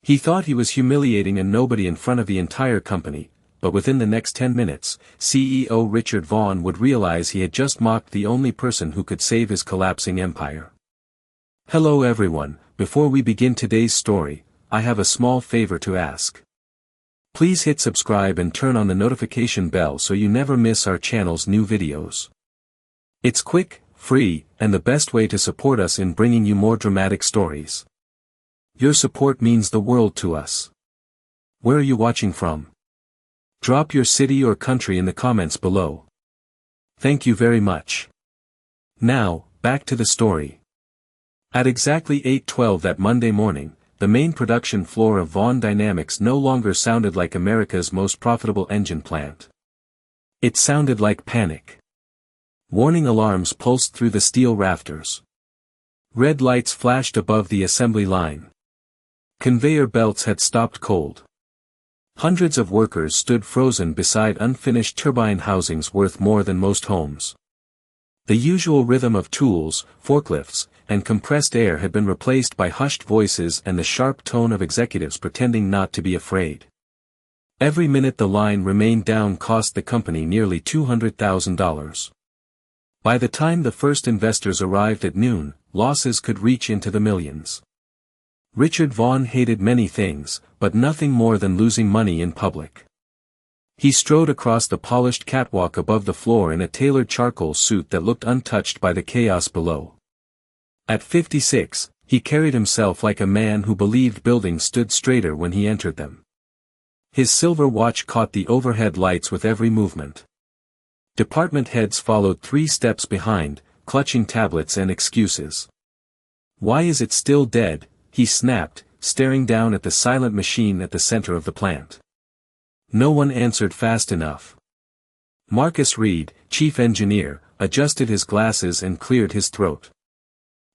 He thought he was humiliating a nobody in front of the entire company, but within the next 10 minutes, CEO Richard Vaughn would realize he had just mocked the only person who could save his collapsing empire. Hello everyone, before we begin today's story, I have a small favor to ask. Please hit subscribe and turn on the notification bell so you never miss our channel's new videos. It's quick, free, and the best way to support us in bringing you more dramatic stories. Your support means the world to us. Where are you watching from? Drop your city or country in the comments below. Thank you very much. Now, back to the story. At exactly 8:12 that Monday morning, the main production floor of Vaughn Dynamics no longer sounded like America's most profitable engine plant. It sounded like panic. Warning alarms pulsed through the steel rafters. Red lights flashed above the assembly line. Conveyor belts had stopped cold. Hundreds of workers stood frozen beside unfinished turbine housings worth more than most homes. The usual rhythm of tools, forklifts, and compressed air had been replaced by hushed voices and the sharp tone of executives pretending not to be afraid. Every minute the line remained down cost the company nearly $200,000. By the time the first investors arrived at noon, losses could reach into the millions. Richard Vaughn hated many things, but nothing more than losing money in public. He strode across the polished catwalk above the floor in a tailored charcoal suit that looked untouched by the chaos below. At 56, he carried himself like a man who believed buildings stood straighter when he entered them. His silver watch caught the overhead lights with every movement. Department heads followed 3 steps behind, clutching tablets and excuses. "Why is it still dead?" he snapped, staring down at the silent machine at the center of the plant. No one answered fast enough. Marcus Reed, chief engineer, adjusted his glasses and cleared his throat.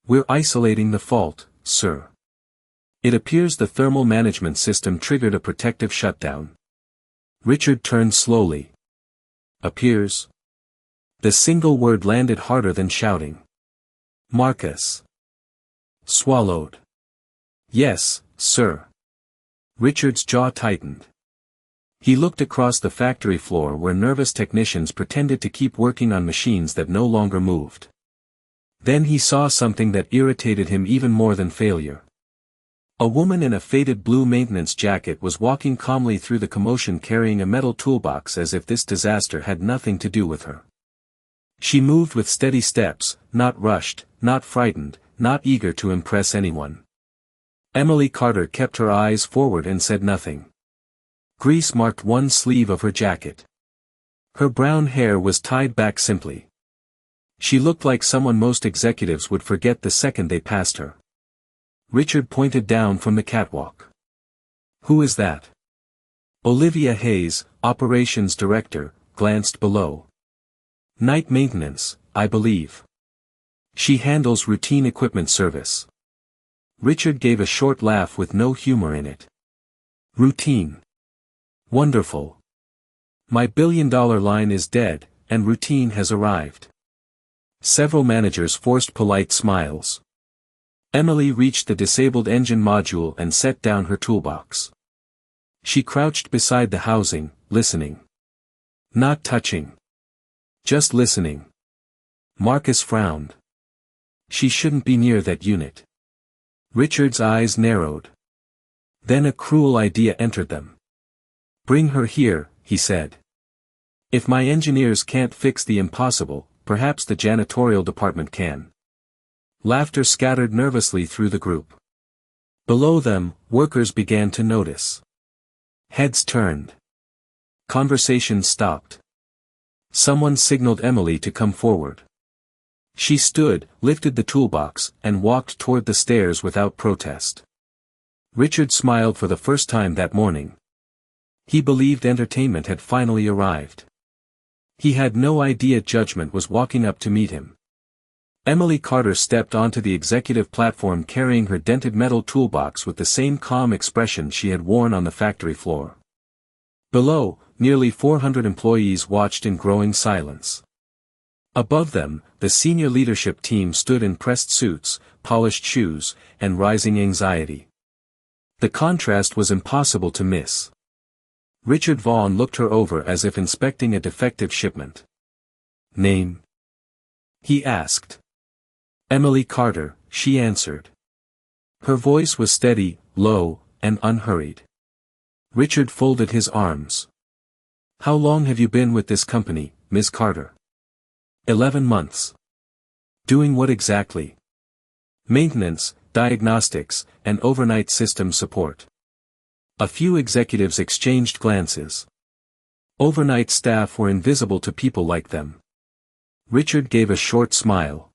"We're isolating the fault, sir. It appears the thermal management system triggered a protective shutdown." Richard turned slowly. "Appears?" The single word landed harder than shouting. Marcus swallowed. "Yes, sir." Richard's jaw tightened. He looked across the factory floor where nervous technicians pretended to keep working on machines that no longer moved. Then he saw something that irritated him even more than failure. A woman in a faded blue maintenance jacket was walking calmly through the commotion carrying a metal toolbox as if this disaster had nothing to do with her. She moved with steady steps, not rushed, not frightened, not eager to impress anyone. Emily Carter kept her eyes forward and said nothing. Grease marked one sleeve of her jacket. Her brown hair was tied back simply. She looked like someone most executives would forget the second they passed her. Richard pointed down from the catwalk. "Who is that?" Olivia Hayes, operations director, glanced below. "Night maintenance, I believe. She handles routine equipment service." Richard gave a short laugh with no humor in it. "Routine. Wonderful. My billion-dollar line is dead, and routine has arrived." Several managers forced polite smiles. Emily reached the disabled engine module and set down her toolbox. She crouched beside the housing, listening. Not touching. Just listening. Marcus frowned. She shouldn't be near that unit. Richard's eyes narrowed. Then a cruel idea entered them. "Bring her here," he said. "If my engineers can't fix the impossible, perhaps the janitorial department can." Laughter scattered nervously through the group. Below them, workers began to notice. Heads turned. Conversation stopped. Someone signaled Emily to come forward. She stood, lifted the toolbox, and walked toward the stairs without protest. Richard smiled for the first time that morning. He believed entertainment had finally arrived. He had no idea judgment was walking up to meet him. Emily Carter stepped onto the executive platform carrying her dented metal toolbox with the same calm expression she had worn on the factory floor. Below, nearly 400 employees watched in growing silence. Above them, the senior leadership team stood in pressed suits, polished shoes, and rising anxiety. The contrast was impossible to miss. Richard Vaughn looked her over as if inspecting a defective shipment. "Name?" he asked. "Emily Carter," she answered. Her voice was steady, low, and unhurried. Richard folded his arms. "How long have you been with this company, Miss Carter?" 11 months. "Doing what exactly?" "Maintenance, diagnostics, and overnight system support." A few executives exchanged glances. Overnight staff were invisible to people like them. Richard gave a short smile.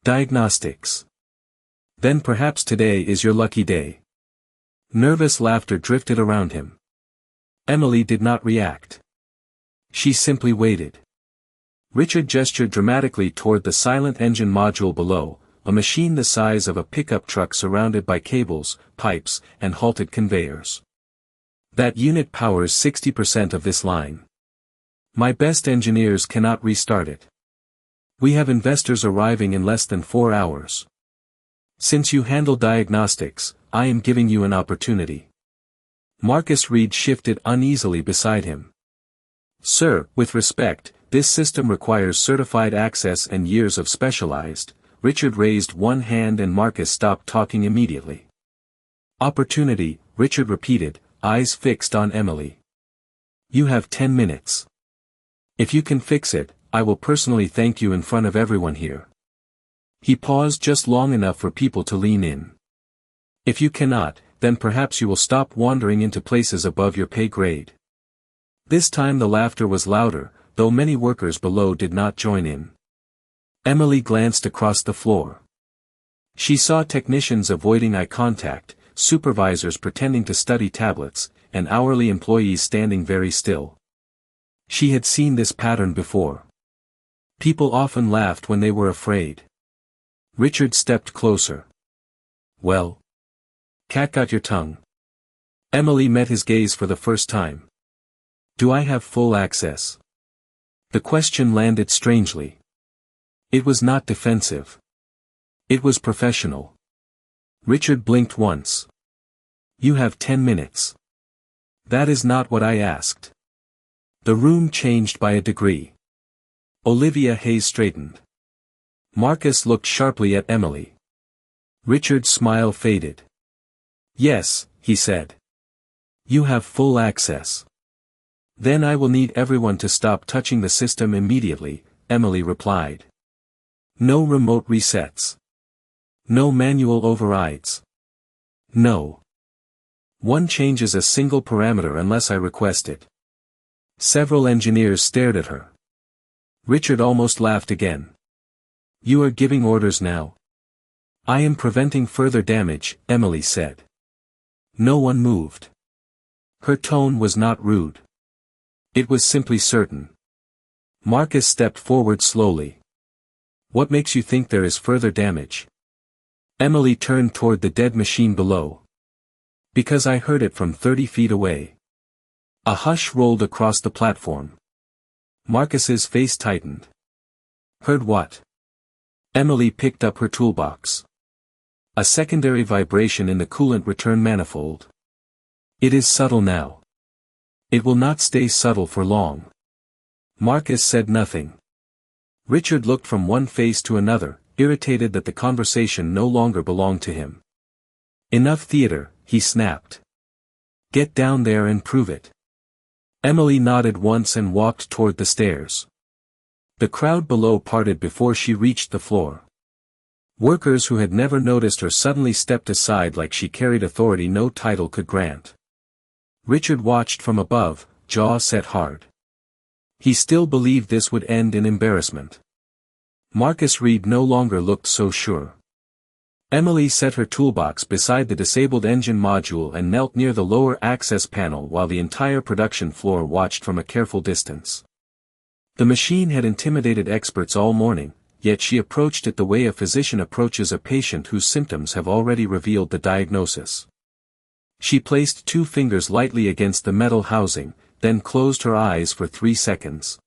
"Diagnostics. Then perhaps today is your lucky day." Nervous laughter drifted around him. Emily did not react. She simply waited. Richard gestured dramatically toward the silent engine module below, a machine the size of a pickup truck surrounded by cables, pipes, and halted conveyors. "That unit powers 60% of this line. My best engineers cannot restart it. We have investors arriving in less than 4 hours. Since you handle diagnostics, I am giving you an opportunity." Marcus Reed shifted uneasily beside him. "Sir, with respect, this system requires certified access and years of specialized." Richard raised one hand and Marcus stopped talking immediately. "Opportunity," Richard repeated, eyes fixed on Emily. "You have 10 minutes. If you can fix it, I will personally thank you in front of everyone here." He paused just long enough for people to lean in. "If you cannot, then perhaps you will stop wandering into places above your pay grade." This time the laughter was louder, though many workers below did not join in. Emily glanced across the floor. She saw technicians avoiding eye contact, supervisors pretending to study tablets, and hourly employees standing very still. She had seen this pattern before. People often laughed when they were afraid. Richard stepped closer. "Well? Cat got your tongue?" Emily met his gaze for the first time. "Do I have full access?" The question landed strangely. It was not defensive. It was professional. Richard blinked once. "You have 10 minutes. That is not what I asked." The room changed by a degree. Olivia Hayes straightened. Marcus looked sharply at Emily. Richard's smile faded. "Yes," he said. "You have full access." "Then I will need everyone to stop touching the system immediately," Emily replied. "No remote resets. No manual overrides. No. One changes a single parameter unless I request it." Several engineers stared at her. Richard almost laughed again. "You are giving orders now?" "I am preventing further damage," Emily said. No one moved. Her tone was not rude. It was simply certain. Marcus stepped forward slowly. "What makes you think there is further damage?" Emily turned toward the dead machine below. "Because I heard it from 30 feet away." A hush rolled across the platform. Marcus's face tightened. "Heard what?" Emily picked up her toolbox. A secondary vibration in the coolant return manifold. "It is subtle now. It will not stay subtle for long." Marcus said nothing. Richard looked from one face to another, irritated that the conversation no longer belonged to him. "Enough theater," he snapped. "Get down there and prove it." Emily nodded once and walked toward the stairs. The crowd below parted before she reached the floor. Workers who had never noticed her suddenly stepped aside like she carried authority no title could grant. Richard watched from above, jaw set hard. He still believed this would end in embarrassment. Marcus Reed no longer looked so sure. Emily set her toolbox beside the disabled engine module and knelt near the lower access panel while the entire production floor watched from a careful distance. The machine had intimidated experts all morning, yet she approached it the way a physician approaches a patient whose symptoms have already revealed the diagnosis. She placed 2 fingers lightly against the metal housing, then closed her eyes for 3 seconds.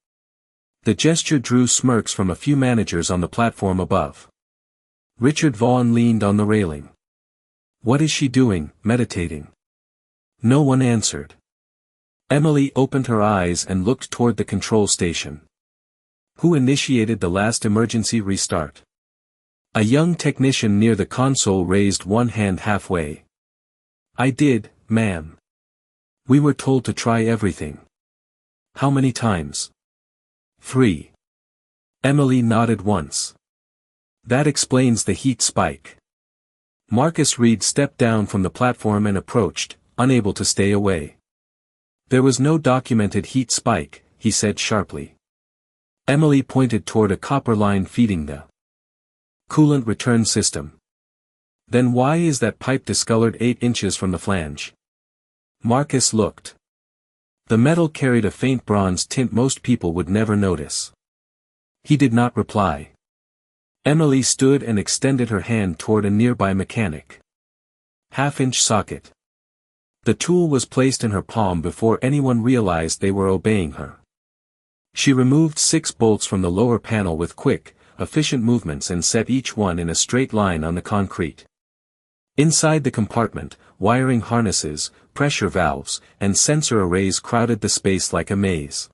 The gesture drew smirks from a few managers on the platform above. Richard Vaughn leaned on the railing. What is she doing, meditating? No one answered. Emily opened her eyes and looked toward the control station. Who initiated the last emergency restart? A young technician near the console raised one hand halfway. I did, ma'am. We were told to try everything. How many times? 3. Emily nodded once. That explains the heat spike. Marcus Reed stepped down from the platform and approached, unable to stay away. There was no documented heat spike, he said sharply. Emily pointed toward a copper line feeding the coolant return system. Then why is that pipe discolored 8 inches from the flange? Marcus looked. The metal carried a faint bronze tint most people would never notice. He did not reply. Emily stood and extended her hand toward a nearby mechanic. Half-inch socket. The tool was placed in her palm before anyone realized they were obeying her. She removed 6 bolts from the lower panel with quick, efficient movements and set each one in a straight line on the concrete. Inside the compartment, wiring harnesses, pressure valves, and sensor arrays crowded the space like a maze.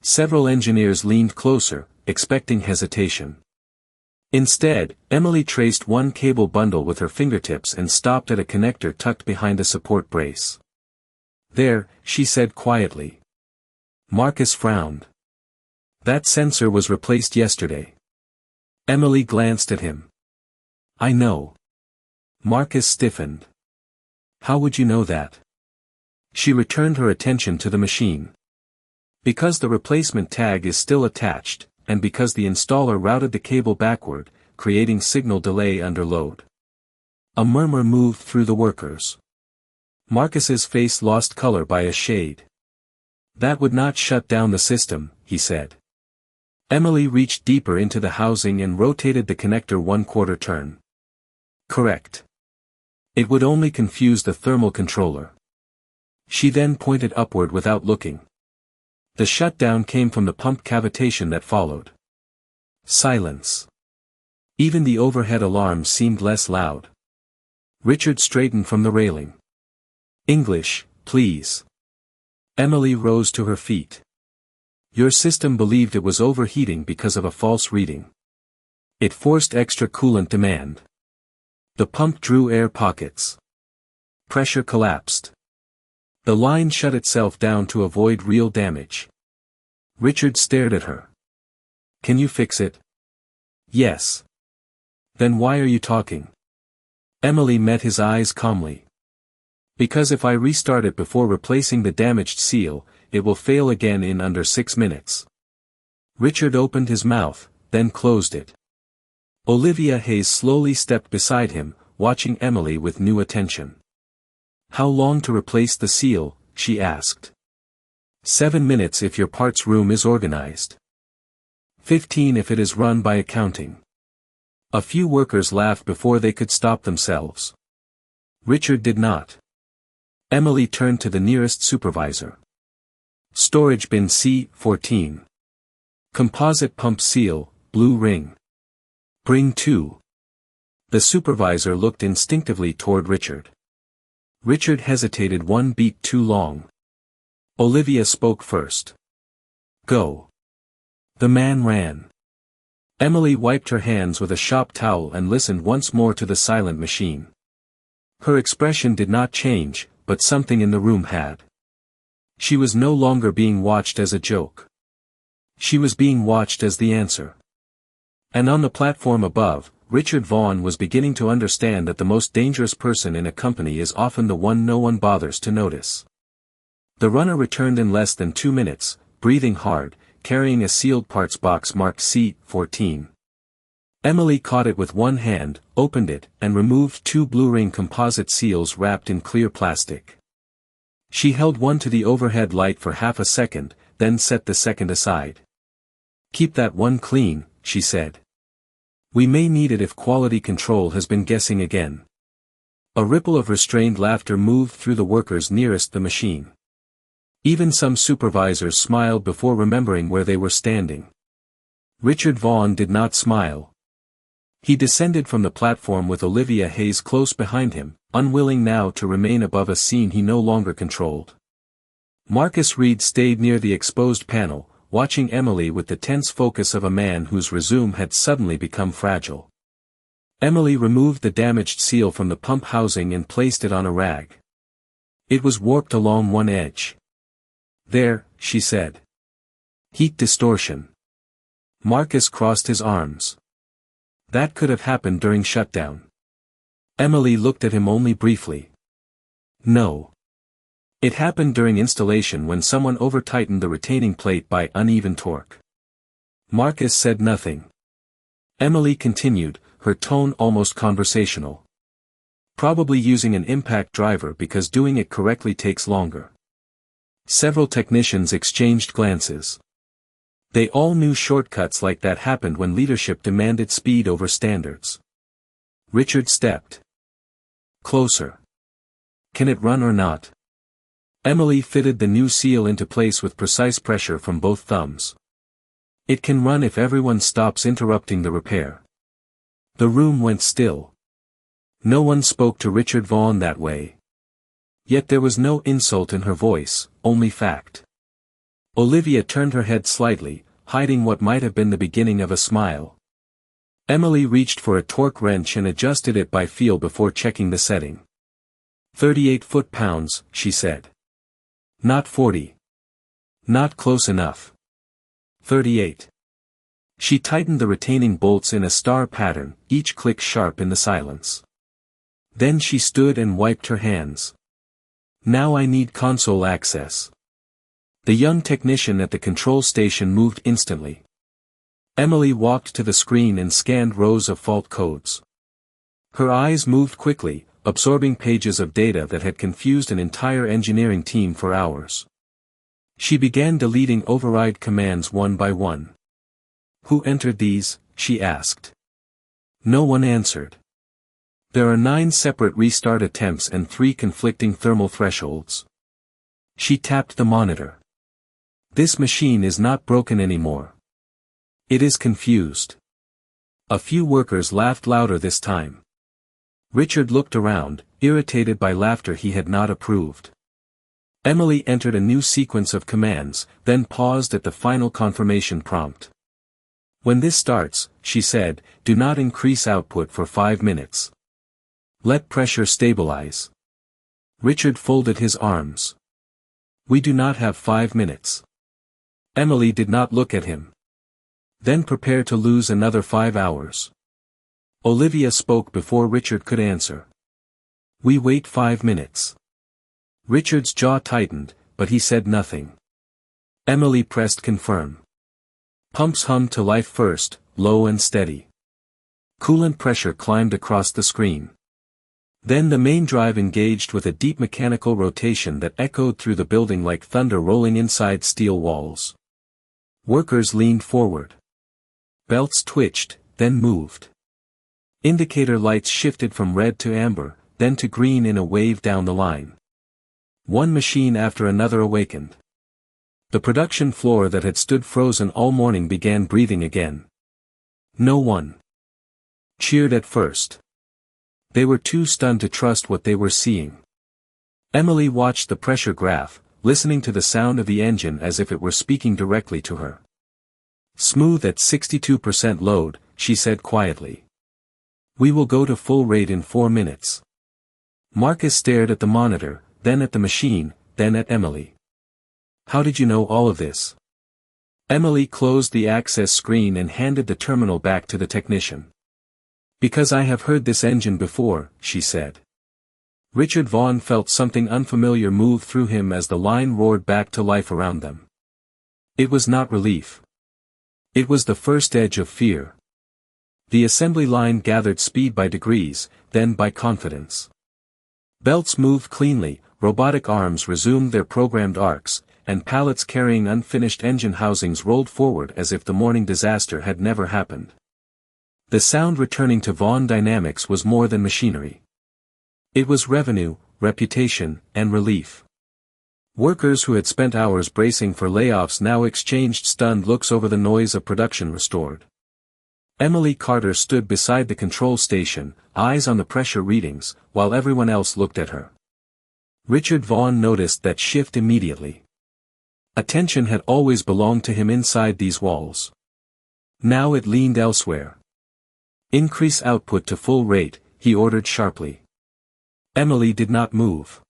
Several engineers leaned closer, expecting hesitation. Instead, Emily traced one cable bundle with her fingertips and stopped at a connector tucked behind a support brace. There, she said quietly. Marcus frowned. That sensor was replaced yesterday. Emily glanced at him. I know. Marcus stiffened. How would you know that? She returned her attention to the machine. Because the replacement tag is still attached, and because the installer routed the cable backward, creating signal delay under load. A murmur moved through the workers. Marcus's face lost color by a shade. That would not shut down the system, he said. Emily reached deeper into the housing and rotated the connector 1/4 turn. Correct. It would only confuse the thermal controller. She then pointed upward without looking. The shutdown came from the pump cavitation that followed. Silence. Even the overhead alarm seemed less loud. Richard straightened from the railing. English, please. Emily rose to her feet. Your system believed it was overheating because of a false reading. It forced extra coolant demand. The pump drew air pockets. Pressure collapsed. The line shut itself down to avoid real damage. Richard stared at her. Can you fix it? Yes. Then why are you talking? Emily met his eyes calmly. Because if I restart it before replacing the damaged seal, it will fail again in under 6 minutes. Richard opened his mouth, then closed it. Olivia Hayes slowly stepped beside him, watching Emily with new attention. How long to replace the seal, she asked. 7 minutes if your parts room is organized. 15 if it is run by accounting. A few workers laughed before they could stop themselves. Richard did not. Emily turned to the nearest supervisor. Storage bin C14. Composite pump seal, blue ring. Bring 2. The supervisor looked instinctively toward Richard. Richard hesitated 1 beat too long. Olivia spoke first. Go. The man ran. Emily wiped her hands with a shop towel and listened once more to the silent machine. Her expression did not change, but something in the room had. She was no longer being watched as a joke. She was being watched as the answer. And on the platform above, Richard Vaughn was beginning to understand that the most dangerous person in a company is often the one no one bothers to notice. The runner returned in less than 2 minutes, breathing hard, carrying a sealed parts box marked C14. Emily caught it with one hand, opened it, and removed 2 blue ring composite seals wrapped in clear plastic. She held one to the overhead light for half a second, then set the second aside. Keep that one clean, she said. We may need it if quality control has been guessing again. A ripple of restrained laughter moved through the workers nearest the machine. Even some supervisors smiled before remembering where they were standing. Richard Vaughn did not smile. He descended from the platform with Olivia Hayes close behind him, unwilling now to remain above a scene he no longer controlled. Marcus Reed stayed near the exposed panel, watching Emily with the tense focus of a man whose resume had suddenly become fragile. Emily removed the damaged seal from the pump housing and placed it on a rag. It was warped along one edge. "There," she said. "Heat distortion." Marcus crossed his arms. "That could have happened during shutdown." Emily looked at him only briefly. "No. It happened during installation when someone over-tightened the retaining plate by uneven torque." Marcus said nothing. Emily continued, her tone almost conversational. "Probably using an impact driver because doing it correctly takes longer." Several technicians exchanged glances. They all knew shortcuts like that happened when leadership demanded speed over standards. Richard stepped closer. "Can it run or not?" Emily fitted the new seal into place with precise pressure from both thumbs. "It can run if everyone stops interrupting the repair." The room went still. No one spoke to Richard Vaughn that way. Yet there was no insult in her voice, only fact. Olivia turned her head slightly, hiding what might have been the beginning of a smile. Emily reached for a torque wrench and adjusted it by feel before checking the setting. 38 foot-pounds, she said. "Not 40. Not close enough. 38. She tightened the retaining bolts in a star pattern, each click sharp in the silence. Then she stood and wiped her hands. "Now I need console access." The young technician at the control station moved instantly. Emily walked to the screen and scanned rows of fault codes. Her eyes moved quickly, absorbing pages of data that had confused an entire engineering team for hours. She began deleting override commands one by one. "Who entered these?" she asked. No one answered. "There are 9 separate restart attempts and 3 conflicting thermal thresholds." She tapped the monitor. "This machine is not broken anymore. It is confused." A few workers laughed louder this time. Richard looked around, irritated by laughter he had not approved. Emily entered a new sequence of commands, then paused at the final confirmation prompt. "When this starts," she said, "do not increase output for 5 minutes. Let pressure stabilize." Richard folded his arms. "We do not have 5 minutes." Emily did not look at him. "Then prepare to lose another 5 hours." Olivia spoke before Richard could answer. "We wait 5 minutes." Richard's jaw tightened, but he said nothing. Emily pressed confirm. Pumps hummed to life first, low and steady. Coolant pressure climbed across the screen. Then the main drive engaged with a deep mechanical rotation that echoed through the building like thunder rolling inside steel walls. Workers leaned forward. Belts twitched, then moved. Indicator lights shifted from red to amber, then to green in a wave down the line. One machine after another awakened. The production floor that had stood frozen all morning began breathing again. No one cheered at first. They were too stunned to trust what they were seeing. Emily watched the pressure graph, listening to the sound of the engine as if it were speaking directly to her. "Smooth at 62% load," she said quietly. "We will go to full rate in 4 minutes." Marcus stared at the monitor, then at the machine, then at Emily. "How did you know all of this?" Emily closed the access screen and handed the terminal back to the technician. "Because I have heard this engine before," she said. Richard Vaughn felt something unfamiliar move through him as the line roared back to life around them. It was not relief. It was the first edge of fear. The assembly line gathered speed by degrees, then by confidence. Belts moved cleanly, robotic arms resumed their programmed arcs, and pallets carrying unfinished engine housings rolled forward as if the morning disaster had never happened. The sound returning to Vaughn Dynamics was more than machinery. It was revenue, reputation, and relief. Workers who had spent hours bracing for layoffs now exchanged stunned looks over the noise of production restored. Emily Carter stood beside the control station, eyes on the pressure readings, while everyone else looked at her. Richard Vaughn noticed that shift immediately. Attention had always belonged to him inside these walls. Now it leaned elsewhere. Increase output to full rate, he ordered sharply. Emily did not move.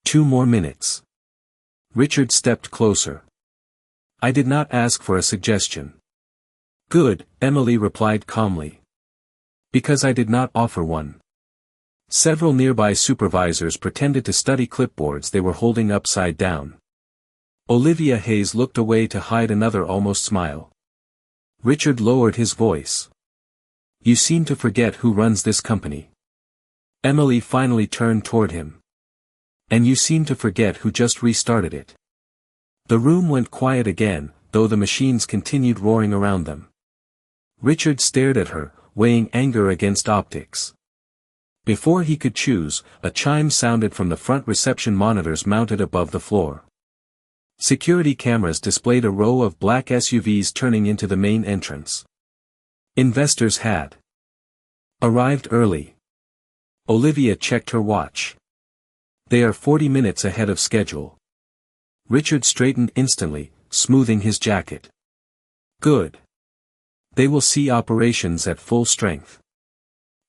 2 more minutes. Richard stepped closer. I did not ask for a suggestion. Good, Emily replied calmly. Because I did not offer one. Several nearby supervisors pretended to study clipboards they were holding upside down. Olivia Hayes looked away to hide another almost smile. Richard lowered his voice. You seem to forget who runs this company. Emily finally turned toward him. And you seem to forget who just restarted it. The room went quiet again, though the machines continued roaring around them. Richard stared at her, weighing anger against optics. Before he could choose, a chime sounded from the front reception monitors mounted above the floor. Security cameras displayed a row of black SUVs turning into the main entrance. Investors had arrived early. Olivia checked her watch. They are 40 minutes ahead of schedule. Richard straightened instantly, smoothing his jacket. Good. They will see operations at full strength.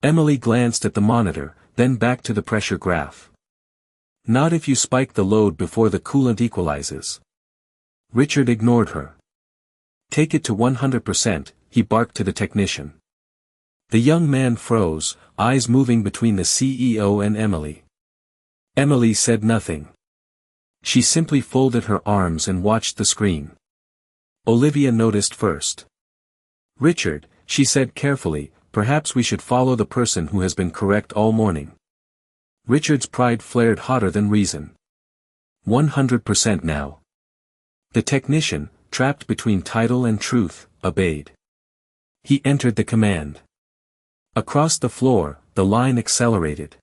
Emily glanced at the monitor, then back to the pressure graph. Not if you spike the load before the coolant equalizes. Richard ignored her. Take it to 100%, he barked to the technician. The young man froze, eyes moving between the CEO and Emily. Emily said nothing. She simply folded her arms and watched the screen. Olivia noticed first. Richard, she said carefully, perhaps we should follow the person who has been correct all morning. Richard's pride flared hotter than reason. 100% now. The technician, trapped between title and truth, obeyed. He entered the command. Across the floor, the line accelerated.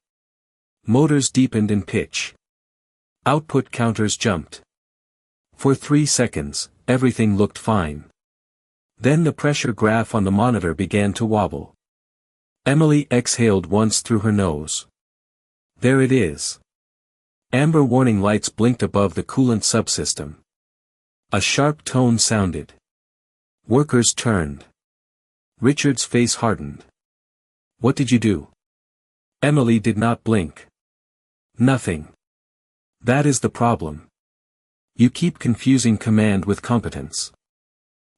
Motors deepened in pitch. Output counters jumped. For 3 seconds, everything looked fine. Then the pressure graph on the monitor began to wobble. Emily exhaled once through her nose. There it is. Amber warning lights blinked above the coolant subsystem. A sharp tone sounded. Workers turned. Richard's face hardened. What did you do? Emily did not blink. Nothing. That is the problem. You keep confusing command with competence.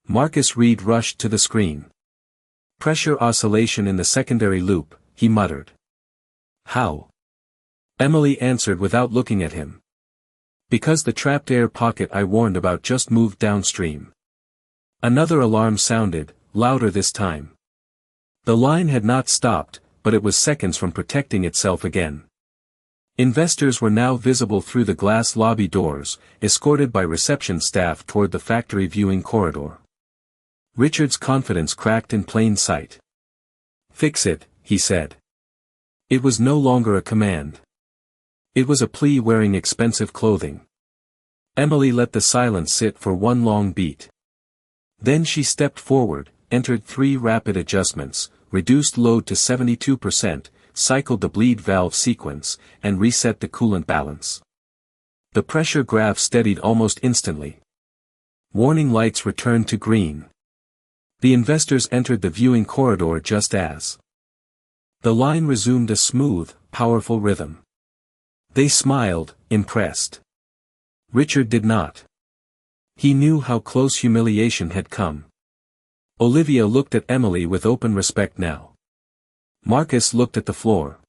Marcus Reed rushed to the screen. Pressure oscillation in the secondary loop, he muttered. How? Emily answered without looking at him. Because the trapped air pocket I warned about just moved downstream. Another alarm sounded, louder this time. The line had not stopped, but it was seconds from protecting itself again. Investors were now visible through the glass lobby doors, escorted by reception staff toward the factory viewing corridor. Richard's confidence cracked in plain sight. Fix it, he said. It was no longer a command. It was a plea wearing expensive clothing. Emily let the silence sit for one long beat. Then she stepped forward, entered 3 rapid adjustments, reduced load to 72%, cycled the bleed valve sequence, and reset the coolant balance. The pressure graph steadied almost instantly. Warning lights returned to green. The investors entered the viewing corridor just as the line resumed a smooth, powerful rhythm. They smiled, impressed. Richard did not. He knew how close humiliation had come. Olivia looked at Emily with open respect now. Marcus looked at the floor.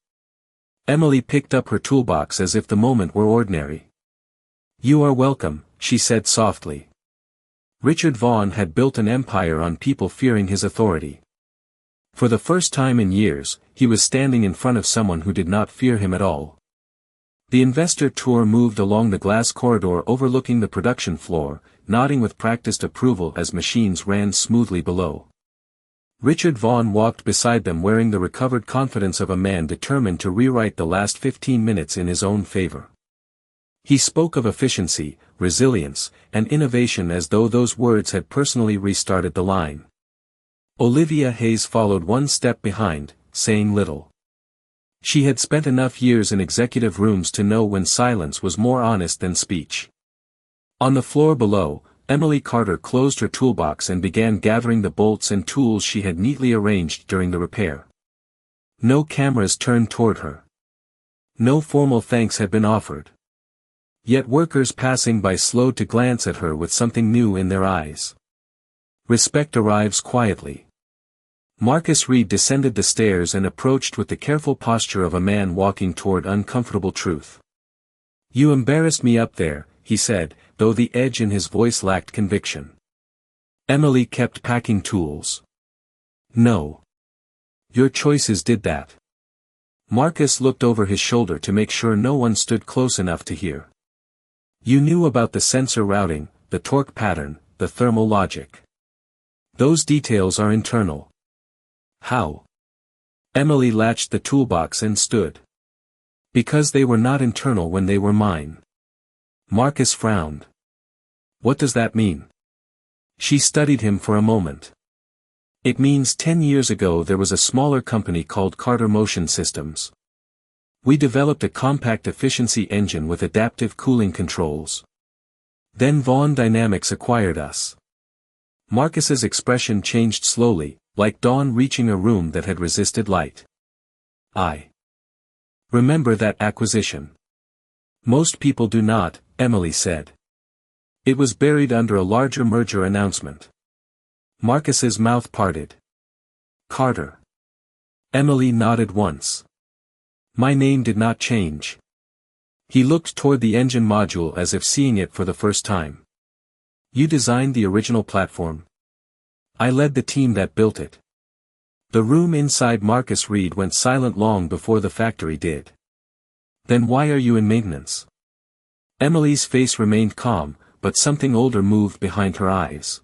Emily picked up her toolbox as if the moment were ordinary. You are welcome, she said softly. Richard Vaughn had built an empire on people fearing his authority. For the first time in years, he was standing in front of someone who did not fear him at all. The investor tour moved along the glass corridor overlooking the production floor, nodding with practiced approval as machines ran smoothly below. Richard Vaughn walked beside them wearing the recovered confidence of a man determined to rewrite the last 15 minutes in his own favor. He spoke of efficiency, resilience, and innovation as though those words had personally restarted the line. Olivia Hayes followed one step behind, saying little. She had spent enough years in executive rooms to know when silence was more honest than speech. On the floor below, Emily Carter closed her toolbox and began gathering the bolts and tools she had neatly arranged during the repair. No cameras turned toward her. No formal thanks had been offered. Yet workers passing by slowed to glance at her with something new in their eyes. Respect arrives quietly. Marcus Reed descended the stairs and approached with the careful posture of a man walking toward uncomfortable truth. "You embarrassed me up there," he said, though the edge in his voice lacked conviction. Emily kept packing tools. "No. Your choices did that." Marcus looked over his shoulder to make sure no one stood close enough to hear. "You knew about the sensor routing, the torque pattern, the thermal logic. Those details are internal." "How?" Emily latched the toolbox and stood. "Because they were not internal when they were mine." Marcus frowned. "What does that mean?" She studied him for a moment. "It means 10 years ago there was a smaller company called Carter Motion Systems. We developed a compact efficiency engine with adaptive cooling controls. Then Vaughn Dynamics acquired us." Marcus's expression changed slowly, like dawn reaching a room that had resisted light. "I remember that acquisition." "Most people do not," Emily said. "It was buried under a larger merger announcement." Marcus's mouth parted. "Carter." Emily nodded once. "My name did not change." He looked toward the engine module as if seeing it for the first time. "You designed the original platform?" "I led the team that built it." The room inside Marcus Reed went silent long before the factory did. "Then why are you in maintenance?" Emily's face remained calm, but something older moved behind her eyes.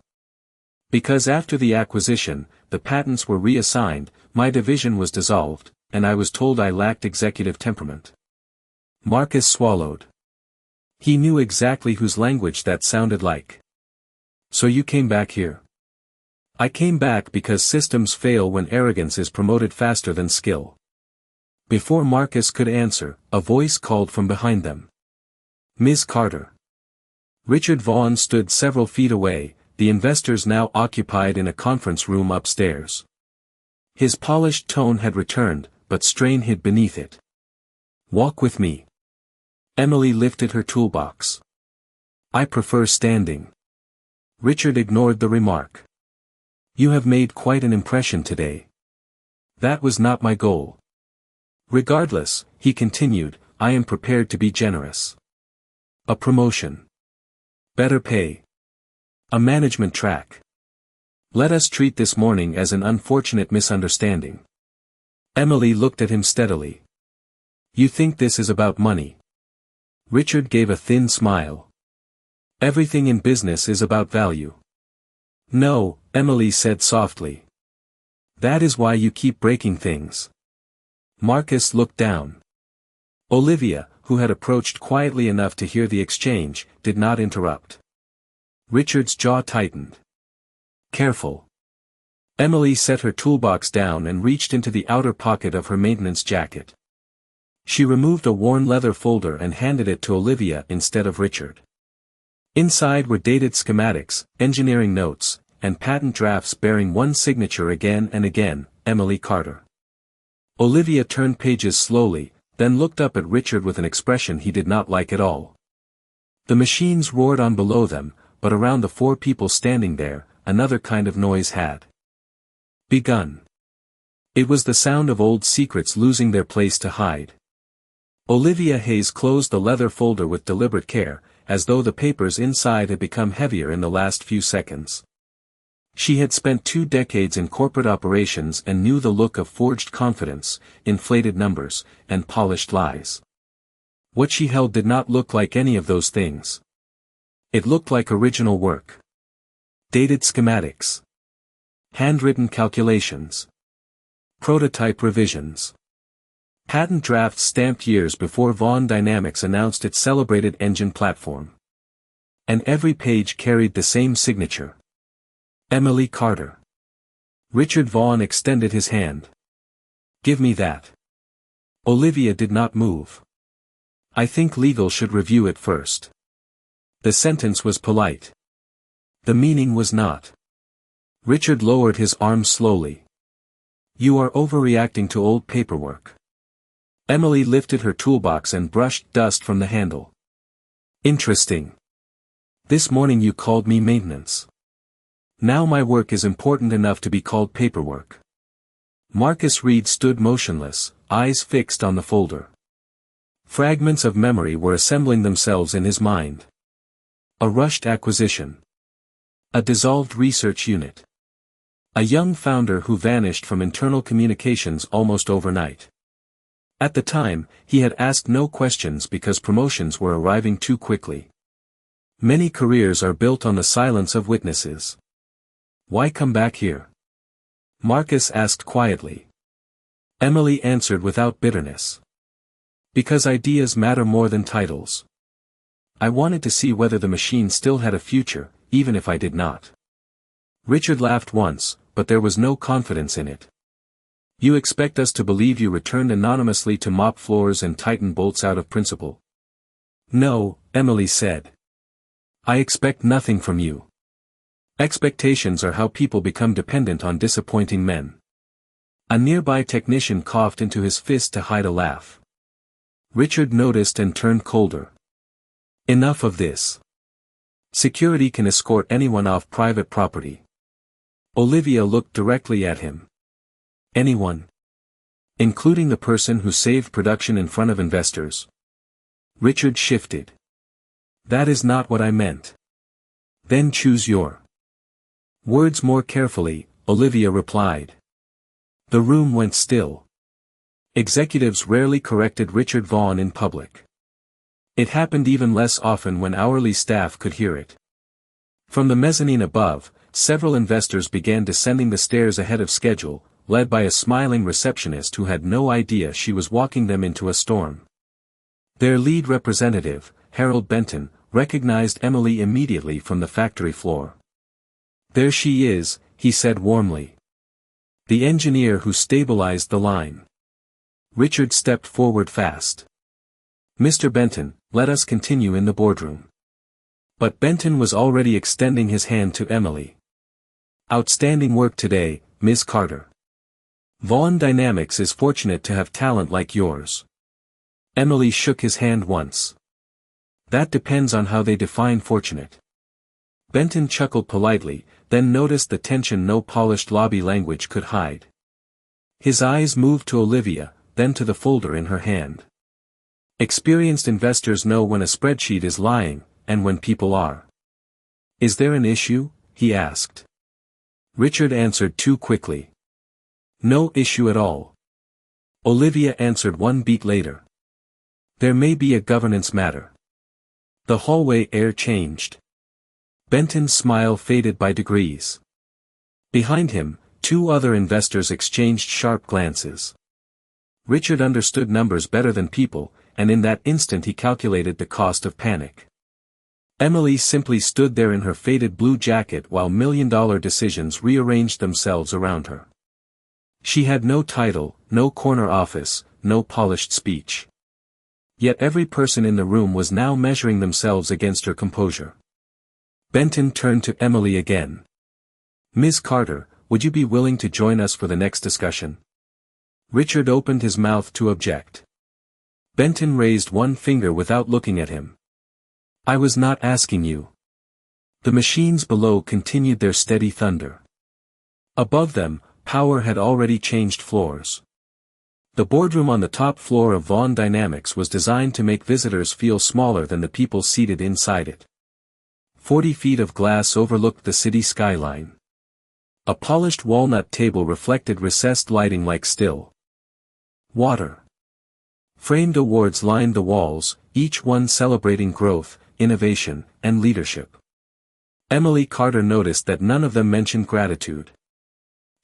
"Because after the acquisition, the patents were reassigned, my division was dissolved, and I was told I lacked executive temperament." Marcus swallowed. He knew exactly whose language that sounded like. "So you came back here?" "I came back because systems fail when arrogance is promoted faster than skill." Before Marcus could answer, a voice called from behind them. "Ms. Carter." Richard Vaughn stood several feet away, the investors now occupied in a conference room upstairs. His polished tone had returned, but strain hid beneath it. "Walk with me." Emily lifted her toolbox. "I prefer standing." Richard ignored the remark. "You have made quite an impression today." "That was not my goal." "Regardless," he continued, "I am prepared to be generous. A promotion. Better pay. A management track. Let us treat this morning as an unfortunate misunderstanding." Emily looked at him steadily. "You think this is about money?" Richard gave a thin smile. "Everything in business is about value." "No," Emily said softly. "That is why you keep breaking things." Marcus looked down. Olivia, who had approached quietly enough to hear the exchange, did not interrupt. Richard's jaw tightened. "Careful." Emily set her toolbox down and reached into the outer pocket of her maintenance jacket. She removed a worn leather folder and handed it to Olivia instead of Richard. Inside were dated schematics, engineering notes, and patent drafts bearing one signature again and again, Emily Carter. Olivia turned pages slowly, then looked up at Richard with an expression he did not like at all. The machines roared on below them, but around the four people standing there, another kind of noise had begun. It was the sound of old secrets losing their place to hide. Olivia Hayes closed the leather folder with deliberate care, as though the papers inside had become heavier in the last few seconds. She had spent 2 decades in corporate operations and knew the look of forged confidence, inflated numbers, and polished lies. What she held did not look like any of those things. It looked like original work. Dated schematics. Handwritten calculations. Prototype revisions. Patent drafts stamped years before Vaughn Dynamics announced its celebrated engine platform. And every page carried the same signature. Emily Carter. Richard Vaughn extended his hand. "Give me that." Olivia did not move. "I think legal should review it first." The sentence was polite. The meaning was not. Richard lowered his arms slowly. "You are overreacting to old paperwork." Emily lifted her toolbox and brushed dust from the handle. "Interesting. This morning you called me maintenance. Now my work is important enough to be called paperwork." Marcus Reed stood motionless, eyes fixed on the folder. Fragments of memory were assembling themselves in his mind. A rushed acquisition. A dissolved research unit. A young founder who vanished from internal communications almost overnight. At the time, he had asked no questions because promotions were arriving too quickly. Many careers are built on the silence of witnesses. "Why come back here?" Marcus asked quietly. Emily answered without bitterness. "Because ideas matter more than titles. I wanted to see whether the machine still had a future, even if I did not." Richard laughed once, but there was no confidence in it. "You expect us to believe you returned anonymously to mop floors and tighten bolts out of principle?" "No," Emily said. "I expect nothing from you. Expectations are how people become dependent on disappointing men." A nearby technician coughed into his fist to hide a laugh. Richard noticed and turned colder. "Enough of this. Security can escort anyone off private property." Olivia looked directly at him. "Anyone? Including the person who saved production in front of investors?" Richard shifted. "That is not what I meant." "Then choose your words more carefully," Olivia replied. The room went still. Executives rarely corrected Richard Vaughn in public. It happened even less often when hourly staff could hear it. From the mezzanine above, several investors began descending the stairs ahead of schedule, led by a smiling receptionist who had no idea she was walking them into a storm. Their lead representative, Harold Benton, recognized Emily immediately from the factory floor. "There she is," he said warmly. "The engineer who stabilized the line." Richard stepped forward fast. "Mr. Benton, let us continue in the boardroom." But Benton was already extending his hand to Emily. "Outstanding work today, Ms. Carter. Vaughn Dynamics is fortunate to have talent like yours." Emily shook his hand once. "That depends on how they define fortunate." Benton chuckled politely, then noticed the tension no polished lobby language could hide. His eyes moved to Olivia, then to the folder in her hand. "Experienced investors know when a spreadsheet is lying, and when people are." "Is there an issue?" he asked. Richard answered too quickly. "No issue at all." Olivia answered one beat later. "There may be a governance matter." The hallway air changed. Benton's smile faded by degrees. Behind him, two other investors exchanged sharp glances. Richard understood numbers better than people, and in that instant he calculated the cost of panic. Emily simply stood there in her faded blue jacket while million-dollar decisions rearranged themselves around her. She had no title, no corner office, no polished speech. Yet every person in the room was now measuring themselves against her composure. Benton turned to Emily again. "Ms. Carter, would you be willing to join us for the next discussion?" Richard opened his mouth to object. Benton raised one finger without looking at him. "I was not asking you." The machines below continued their steady thunder. Above them, power had already changed floors. The boardroom on the top floor of Vaughn Dynamics was designed to make visitors feel smaller than the people seated inside it. 40 feet of glass overlooked the city skyline. A polished walnut table reflected recessed lighting like still water. Framed awards lined the walls, each one celebrating growth, innovation, and leadership. Emily Carter noticed that none of them mentioned gratitude.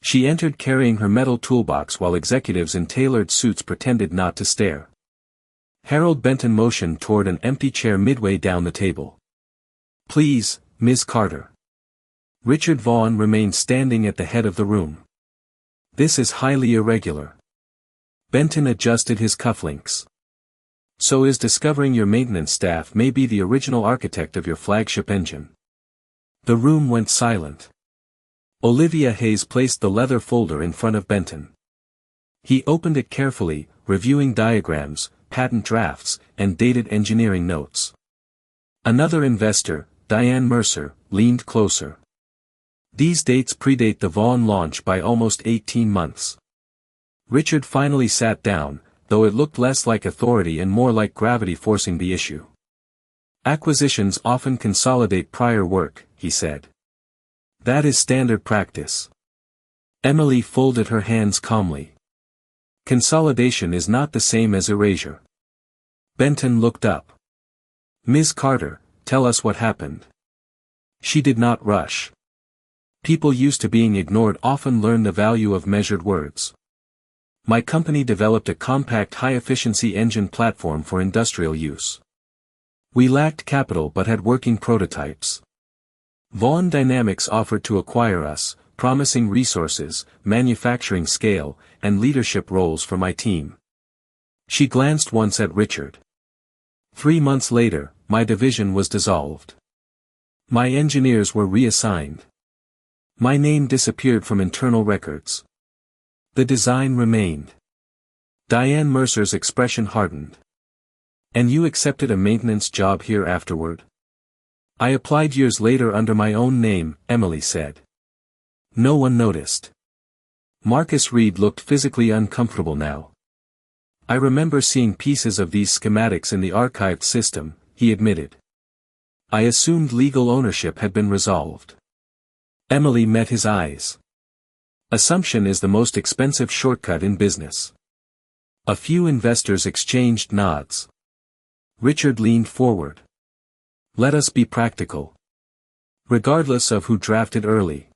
She entered carrying her metal toolbox while executives in tailored suits pretended not to stare. Harold Benton motioned toward an empty chair midway down the table. "Please, Ms. Carter." Richard Vaughn remained standing at the head of the room. This is highly irregular. Benton adjusted his cufflinks. So is discovering your maintenance staff may be the original architect of your flagship engine. The room went silent. Olivia Hayes placed the leather folder in front of Benton. He opened it carefully, reviewing diagrams, patent drafts, and dated engineering notes. Another investor, Diane Mercer, leaned closer. These dates predate the Vaughn launch by almost 18 months. Richard finally sat down, though it looked less like authority and more like gravity forcing the issue. Acquisitions often consolidate prior work, he said. That is standard practice. Emily folded her hands calmly. Consolidation is not the same as erasure. Benton looked up. Ms. Carter, tell us what happened. She did not rush. People used to being ignored often learn the value of measured words. My company developed a compact high-efficiency engine platform for industrial use. We lacked capital but had working prototypes. Vaughn Dynamics offered to acquire us, promising resources, manufacturing scale, and leadership roles for my team. She glanced once at Richard. 3 months later, my division was dissolved. My engineers were reassigned. My name disappeared from internal records. The design remained. Diane Mercer's expression hardened. And you accepted a maintenance job here afterward? I applied years later under my own name, Emily said. No one noticed. Marcus Reed looked physically uncomfortable now. I remember seeing pieces of these schematics in the archived system, he admitted. I assumed legal ownership had been resolved. Emily met his eyes. Assumption is the most expensive shortcut in business. A few investors exchanged nods. Richard leaned forward. Let us be practical. Regardless of who drafted early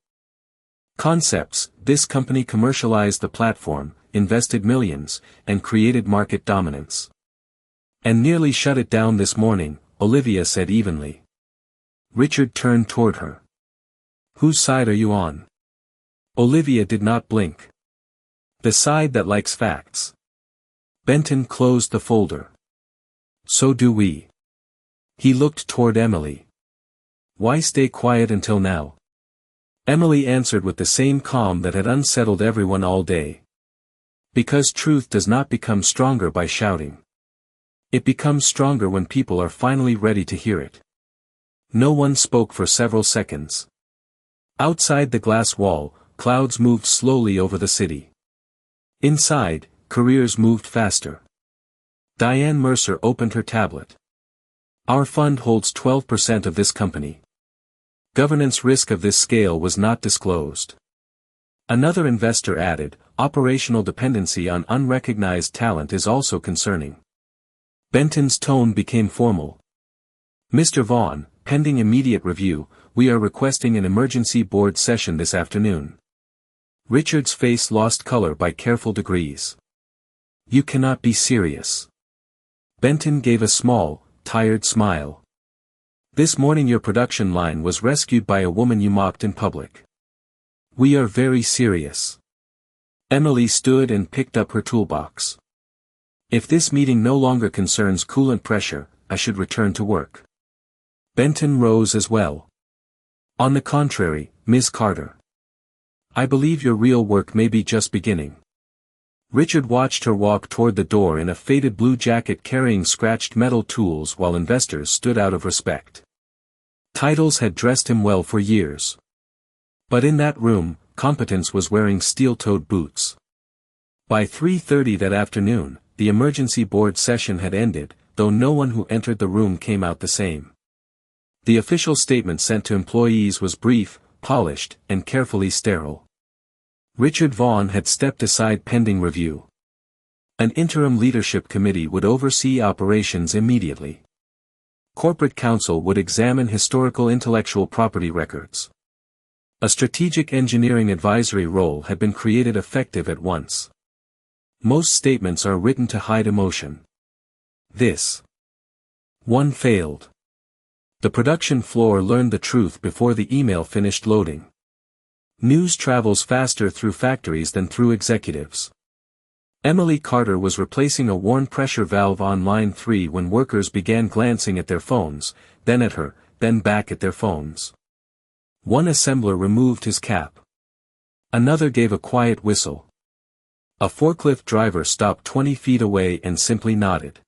concepts, this company commercialized the platform, invested millions, and created market dominance. And nearly shut it down this morning, Olivia said evenly. Richard turned toward her. Whose side are you on? Olivia did not blink. The side that likes facts. Benton closed the folder. So do we. He looked toward Emily. Why stay quiet until now? Emily answered with the same calm that had unsettled everyone all day. Because truth does not become stronger by shouting. It becomes stronger when people are finally ready to hear it. No one spoke for several seconds. Outside the glass wall, clouds moved slowly over the city. Inside, careers moved faster. Diane Mercer opened her tablet. Our fund holds 12% of this company. Governance risk of this scale was not disclosed. Another investor added, operational dependency on unrecognized talent is also concerning. Benton's tone became formal. Mr. Vaughn, pending immediate review, we are requesting an emergency board session this afternoon. Richard's face lost color by careful degrees. You cannot be serious. Benton gave a small, tired smile. This morning your production line was rescued by a woman you mocked in public. We are very serious. Emily stood and picked up her toolbox. If this meeting no longer concerns coolant pressure, I should return to work. Benton rose as well. On the contrary, Ms. Carter. I believe your real work may be just beginning. Richard watched her walk toward the door in a faded blue jacket carrying scratched metal tools while investors stood out of respect. Titles had dressed him well for years. But in that room, competence was wearing steel-toed boots. By 3:30 that afternoon, the emergency board session had ended, though no one who entered the room came out the same. The official statement sent to employees was brief, polished, and carefully sterile. Richard Vaughn had stepped aside pending review. An interim leadership committee would oversee operations immediately. Corporate counsel would examine historical intellectual property records. A strategic engineering advisory role had been created effective at once. Most statements are written to hide emotion. This one failed. The production floor learned the truth before the email finished loading. News travels faster through factories than through executives. Emily Carter was replacing a worn pressure valve on line 3 when workers began glancing at their phones, then at her, then back at their phones. One assembler removed his cap. Another gave a quiet whistle. A forklift driver stopped 20 feet away and simply nodded.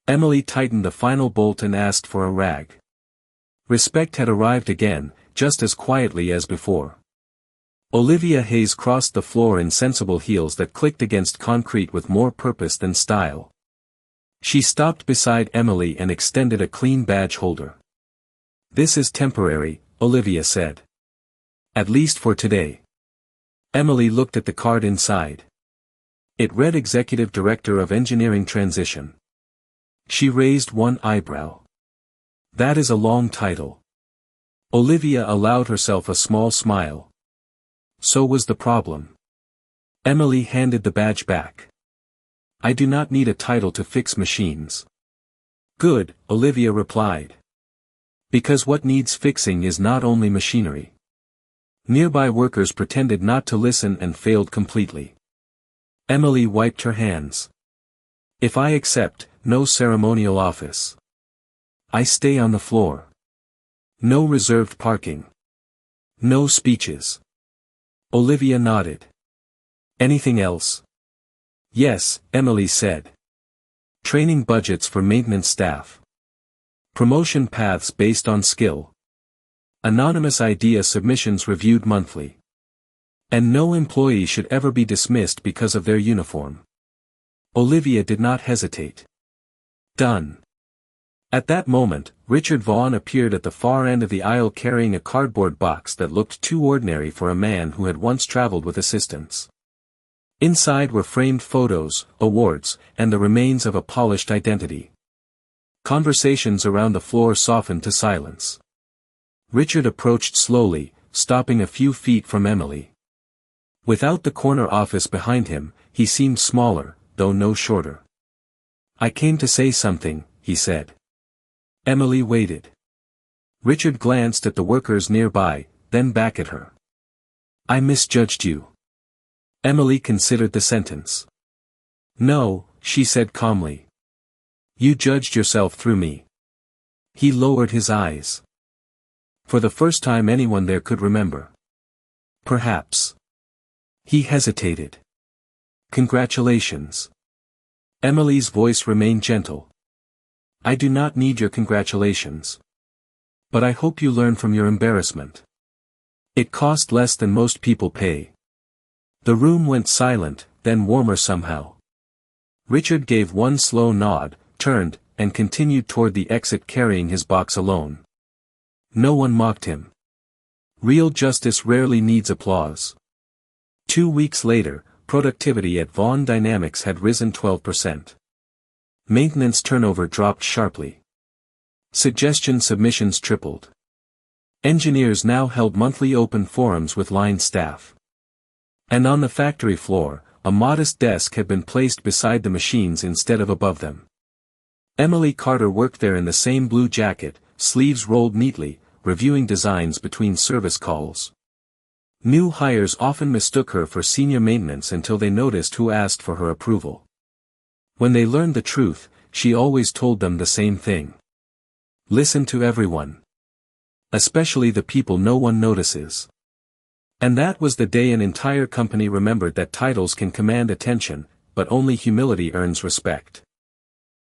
Emily tightened the final bolt and asked for a rag. Respect had arrived again, just as quietly as before. Olivia Hayes crossed the floor in sensible heels that clicked against concrete with more purpose than style. She stopped beside Emily and extended a clean badge holder. "This is temporary," Olivia said. "At least for today." Emily looked at the card inside. It read Executive Director of Engineering Transition. She raised one eyebrow. "That is a long title." Olivia allowed herself a small smile. So was the problem. Emily handed the badge back. "I do not need a title to fix machines." "Good," Olivia replied. "Because what needs fixing is not only machinery." Nearby workers pretended not to listen and failed completely. Emily wiped her hands. "If I accept, no ceremonial office. I stay on the floor. No reserved parking. No speeches." Olivia nodded. "Anything else?" "Yes," Emily said. "Training budgets for maintenance staff. Promotion paths based on skill. Anonymous idea submissions reviewed monthly. And no employee should ever be dismissed because of their uniform." Olivia did not hesitate. "Done." At that moment, Richard Vaughn appeared at the far end of the aisle carrying a cardboard box that looked too ordinary for a man who had once traveled with assistants. Inside were framed photos, awards, and the remains of a polished identity. Conversations around the floor softened to silence. Richard approached slowly, stopping a few feet from Emily. Without the corner office behind him, he seemed smaller, though no shorter. "I came to say something," he said. Emily waited. Richard glanced at the workers nearby, then back at her. "I misjudged you." Emily considered the sentence. "No," she said calmly. "You judged yourself through me." He lowered his eyes. For the first time anyone there could remember. "Perhaps." He hesitated. "Congratulations." Emily's voice remained gentle. "I do not need your congratulations. But I hope you learn from your embarrassment. It cost less than most people pay." The room went silent, then warmer somehow. Richard gave one slow nod, turned, and continued toward the exit carrying his box alone. No one mocked him. Real justice rarely needs applause. 2 weeks later, productivity at Vaughn Dynamics had risen 12%. Maintenance turnover dropped sharply. Suggestion submissions tripled. Engineers now held monthly open forums with line staff. And on the factory floor, a modest desk had been placed beside the machines instead of above them. Emily Carter worked there in the same blue jacket, sleeves rolled neatly, reviewing designs between service calls. New hires often mistook her for senior maintenance until they noticed who asked for her approval. When they learned the truth, she always told them the same thing. Listen to everyone. Especially the people no one notices. And that was the day an entire company remembered that titles can command attention, but only humility earns respect.